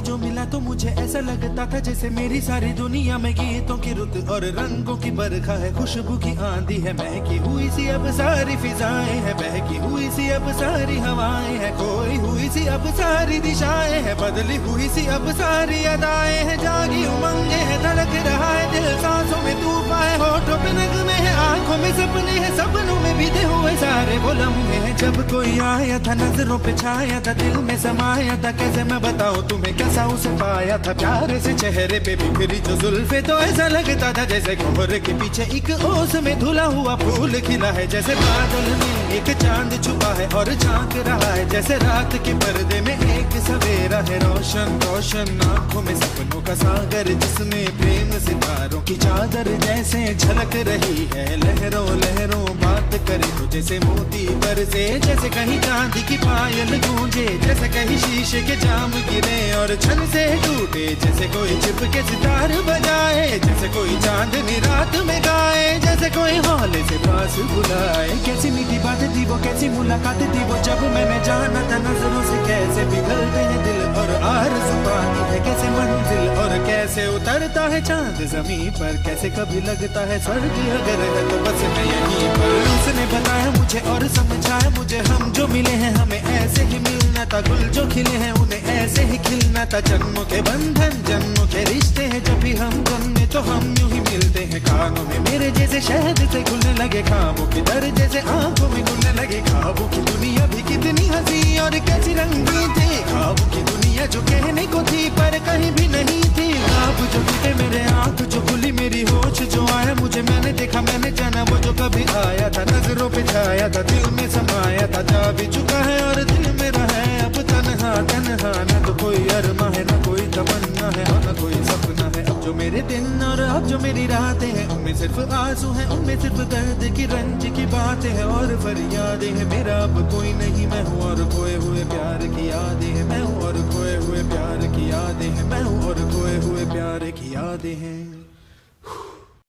जो मिला तो मुझे ऐसा लगता था जैसे मेरी सारी दुनिया में गीतों की रुत और रंगों की बरखा है, खुशबू की आंधी है, महकी हुई सी अब सारी फिजाएं है, बहकी हुई सी अब सारी हवाएं है, खोई हुई सी अब सारी दिशाएं है, बदली हुई सी अब सारी अदाएं है, जागी उमंगे है, धड़क रहा है दिल, सांसों में तूफान है, होठों पे नगमे है, आंखों में सपने हैं, सपनों में बीते हुए सारे वो लम्हे हैं। जब कोई आया था नजरों पे छाया था, दिल में समाया था, कैसे मैं बताऊं तुम्हें कैसा उसे पाया था, प्यारे से चेहरे पे बिखरी जो जुल्फे, तो ऐसा लगता था जैसे कोहरे के पीछे एक ओस में धुला हुआ फूल खिला है, जैसे बादल में एक चांद छुपा है और झांक रहा है, जैसे रात के पर्दे में एक सवेरा है, रोशन रोशन आंखों में सपनों का सागर, जिसमें प्रेम सितारों की चादर जैसे झलक रही है, लहरों लहरों बात करे तो जैसे मोती बरसे, जैसे कहीं चांदी की पायल गूंजे, जैसे कहीं शीशे के जाम गिरे और छन से टूटे, जैसे कोई छिप के सितार बजाए, जैसे कोई चांदनी रात में गाए, जैसे कोई हौले से पास बुलाए। कैसी मीठी बात थी वो, कैसी मुलाकात थी वो, जब मैंने जाना था नजरों से कैसे पिघलते हैं दिल और आरज़ू पाती है कैसे मंजिल, और कैसे उतरता है चांद जमीन पर, कैसे कभी लगता है स्वर्ग अगर है तो बस मैं यहीं पर। उसने बताया मुझे और समझाया मुझे, हम जो मिले हैं हमें ऐसे ही मिलना था, गुल जो खिले हैं उन्हें ऐसे ही खिलना था, जन्मों के बंधन जन्मों के रिश्ते हैं, जब भी हम जन्मे तो हम यूं ही मिलते हैं, कानों में मेरे जैसे शहद से घुलने लगे, ख्वाबों के दर जैसे आंखों में घुलने लगे, ख्वाबों की दुनिया भी कितनी हंसी और कैसी रंगीन थी, ख्वाबों की दुनिया जो कहने को थी पर कहीं भी नहीं थी, ख्वाब जो टूटे मेरे आंख जो खुली मेरी होश जो आया मुझे, मैंने देखा मैंने जाना वो जो कभी आया था, नजरों पे छाया था, दिल में समाया था, जा भी चुका है और दिल मेरा है अब तन्हा तन्हा, न तो कोई अरमा है न कोई तमन्ना है और न कोई सपना है, अब जो मेरे दिन और अब जो मेरी रातें हैं उनमें सिर्फ आंसू हैं, उनमें सिर्फ दर्द की रंज की बातें हैं और फरियादें हैं, मेरा अब कोई नहीं मैं हूँ और खोए हुए प्यार की यादें हैं, मैं हूँ और खोए हुए प्यार की यादें हैं, मैं हूँ और खोए हुए प्यार की यादें हैं।